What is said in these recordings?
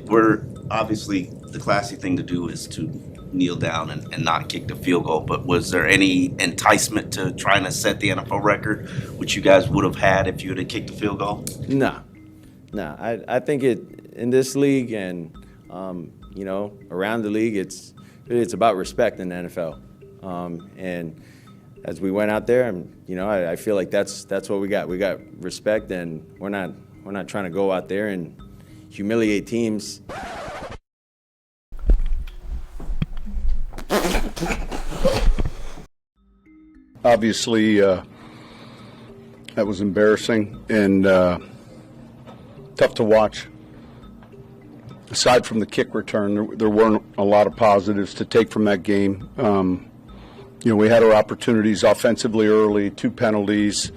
We're obviously the classy thing to do is to kneel down and not kick the field goal. But was there any enticement to trying to set the NFL record, which you guys would have had if you had kicked the field goal? No, no. I think in this league and around the league, it's about respect in the NFL. And as we went out there, I feel like that's what we got. We got respect, and we're not trying to go out there and humiliate teams. Obviously, that was embarrassing and tough to watch. Aside from the kick return, there weren't a lot of positives to take from that game. We had our opportunities offensively early, 2 penalties,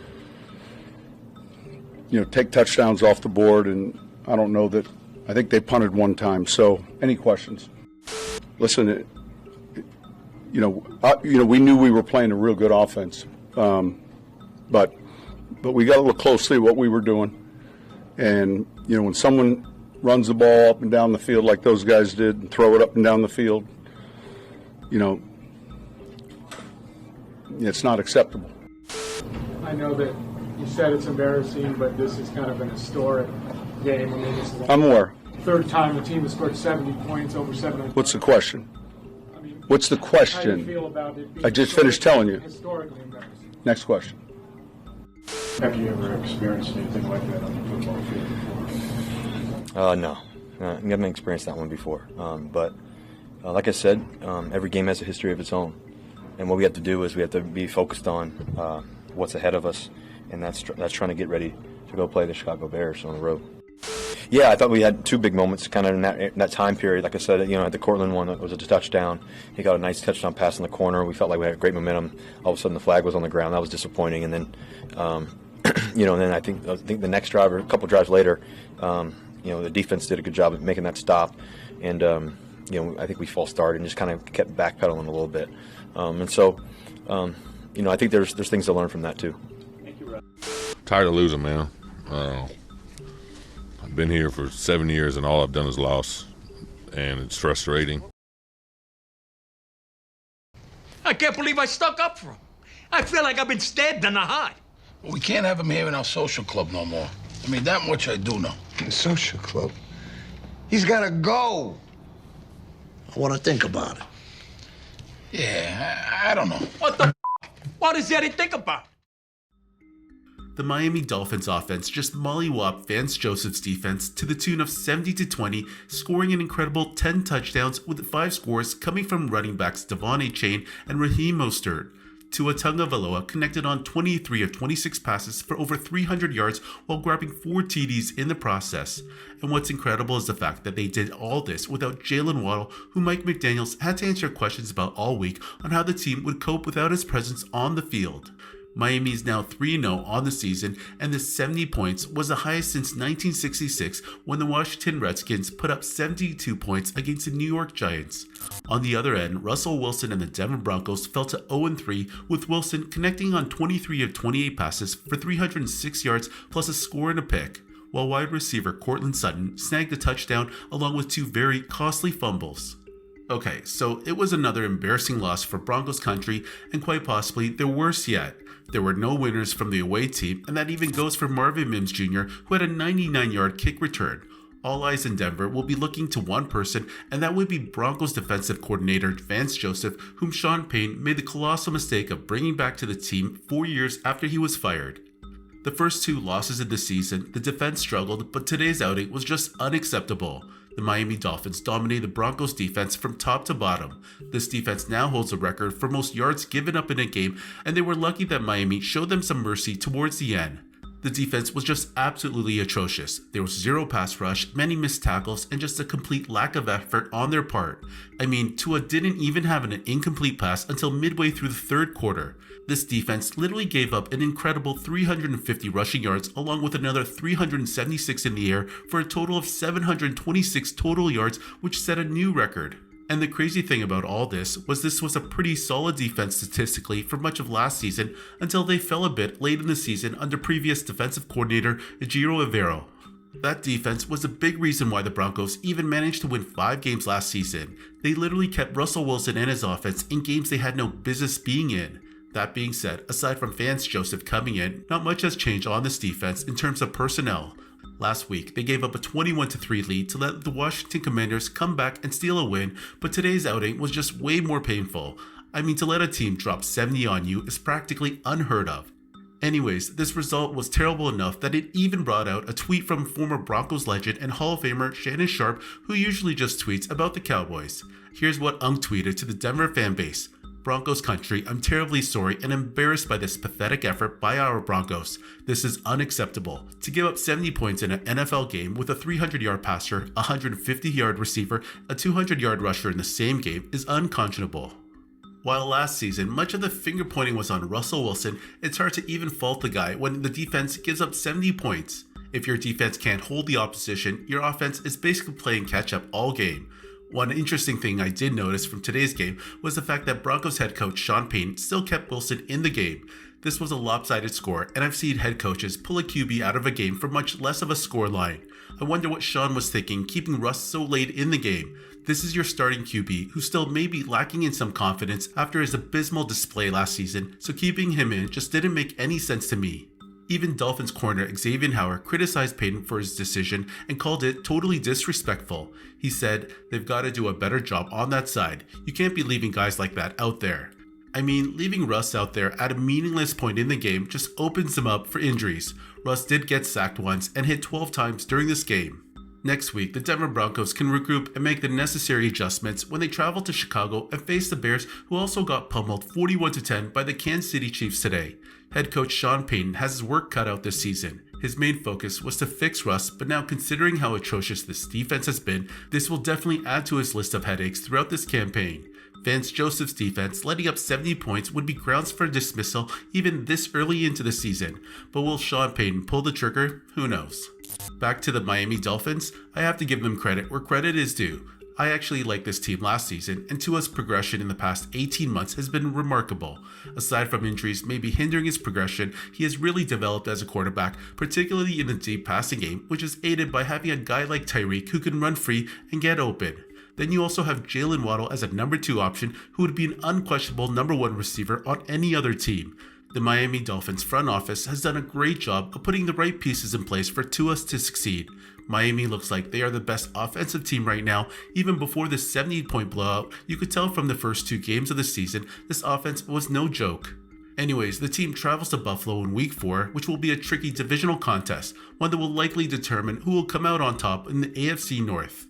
take touchdowns off the board, and I don't know that – I think they punted 1 time. So any questions? Listen, we knew we were playing a real good offense, but we got to look closely at what we were doing. And, when someone runs the ball up and down the field like those guys did and throw it up and down the field, it's not acceptable. I know that you said it's embarrassing, but this is kind of an historic game. I mean, this is I'm aware. Third time the team has scored 70 points, over 700. What's the question? What's the How do question? you feel about it being I just finished telling you. Historically embarrassing. Next question. Have you ever experienced anything like that on the football field before? No. I haven't experienced that one before. But like I said, every game has a history of its own. And what we have to do is we have to be focused on what's ahead of us, and that's trying to get ready to go play the Chicago Bears on the road. Yeah, I thought we had 2 big moments kind of in that time period. Like I said, at the Cortland one, it was a touchdown. He got a nice touchdown pass in the corner. We felt like we had great momentum. All of a sudden, the flag was on the ground. That was disappointing. And then, and then I think the next drive or a couple drives later, the defense did a good job of making that stop. And, I think we false started and just kind of kept backpedaling a little bit. I think there's things to learn from that too. Thank you, Rob. Tired of losing, man. I've been here for 7 years, and all I've done is lost, and it's frustrating. I can't believe I stuck up for him. I feel like I've been stabbed in the heart. We can't have him here in our social club no more. I mean, that much I do know. The social club? He's got to go. I want to think about it. Yeah, I don't know. What the What is there to think about? The Miami Dolphins offense just mollywopped Vance Joseph's defense to the tune of 70-20, scoring an incredible 10 touchdowns with 5 scores coming from running backs Devon Achane and Raheem Mostert. Tua Tagovailoa connected on 23 of 26 passes for over 300 yards while grabbing 4 TDs in the process. And what's incredible is the fact that they did all this without Jalen Waddle, who Mike McDaniels had to answer questions about all week on how the team would cope without his presence on the field. Miami is now 3-0 on the season, and the 70 points was the highest since 1966 when the Washington Redskins put up 72 points against the New York Giants. On the other end, Russell Wilson and the Denver Broncos fell to 0-3, with Wilson connecting on 23 of 28 passes for 306 yards plus a score and a pick, while wide receiver Courtland Sutton snagged a touchdown along with 2 very costly fumbles. Okay, so it was another embarrassing loss for Broncos country, and quite possibly their worst yet. There were no winners from the away team, and that even goes for Marvin Mims Jr., who had a 99-yard kick return. All eyes in Denver will be looking to one person, and that would be Broncos defensive coordinator Vance Joseph, whom Sean Payton made the colossal mistake of bringing back to the team 4 years after he was fired. The first 2 losses of the season, the defense struggled, but today's outing was just unacceptable. The Miami Dolphins dominated the Broncos defense from top to bottom. This defense now holds a record for most yards given up in a game, and they were lucky that Miami showed them some mercy towards the end. The defense was just absolutely atrocious. There was 0 pass rush, many missed tackles, and just a complete lack of effort on their part. I mean, Tua didn't even have an incomplete pass until midway through the 3rd quarter. This defense literally gave up an incredible 350 rushing yards along with another 376 in the air for a total of 726 total yards, which set a new record. And the crazy thing about all this was a pretty solid defense statistically for much of last season until they fell a bit late in the season under previous defensive coordinator Ejiro Evero. That defense was a big reason why the Broncos even managed to win 5 games last season. They literally kept Russell Wilson and his offense in games they had no business being in. That being said, aside from Vance Joseph coming in, not much has changed on this defense in terms of personnel. Last week, they gave up a 21-3 lead to let the Washington Commanders come back and steal a win, but today's outing was just way more painful. I mean, to let a team drop 70 on you is practically unheard of. Anyways, this result was terrible enough that it even brought out a tweet from former Broncos legend and Hall of Famer Shannon Sharpe, who usually just tweets about the Cowboys. Here's what Unk tweeted to the Denver fan base. Broncos country, I'm terribly sorry and embarrassed by this pathetic effort by our Broncos. This is unacceptable. To give up 70 points in an NFL game with a 300-yard passer, a 150-yard receiver, a 200-yard rusher in the same game is unconscionable. While last season, much of the finger pointing was on Russell Wilson, it's hard to even fault the guy when the defense gives up 70 points. If your defense can't hold the opposition, your offense is basically playing catch-up all game. One interesting thing I did notice from today's game was the fact that Broncos head coach Sean Payton still kept Wilson in the game. This was a lopsided score, and I've seen head coaches pull a QB out of a game for much less of a score line. I wonder what Sean was thinking keeping Russ so late in the game. This is your starting QB, who still may be lacking in some confidence after his abysmal display last season, so keeping him in just didn't make any sense to me. Even Dolphins corner Xavier Howard criticized Payton for his decision and called it totally disrespectful. He said they've got to do a better job on that side. You can't be leaving guys like that out there. I mean, leaving Russ out there at a meaningless point in the game just opens him up for injuries. Russ did get sacked once and hit 12 times during this game. Next week, the Denver Broncos can regroup and make the necessary adjustments when they travel to Chicago and face the Bears, who also got pummeled 41-10 by the Kansas City Chiefs today. Head coach Sean Payton has his work cut out this season. His main focus was to fix Russ, but now considering how atrocious this defense has been, this will definitely add to his list of headaches throughout this campaign. Vance Joseph's defense letting up 70 points would be grounds for dismissal even this early into the season, but will Sean Payton pull the trigger? Who knows. Back to the Miami Dolphins, I have to give them credit where credit is due. I actually liked this team last season, and Tua's progression in the past 18 months has been remarkable. Aside from injuries maybe hindering his progression, he has really developed as a quarterback, particularly in the deep passing game, which is aided by having a guy like Tyreek who can run free and get open. Then you also have Jalen Waddle as a number 2 option who would be an unquestionable number 1 receiver on any other team. The Miami Dolphins front office has done a great job of putting the right pieces in place for Tua to succeed. Miami looks like they are the best offensive team right now. Even before this 70-point blowout, you could tell from the first 2 games of the season, this offense was no joke. Anyways, the team travels to Buffalo in Week 4, which will be a tricky divisional contest, one that will likely determine who will come out on top in the AFC North.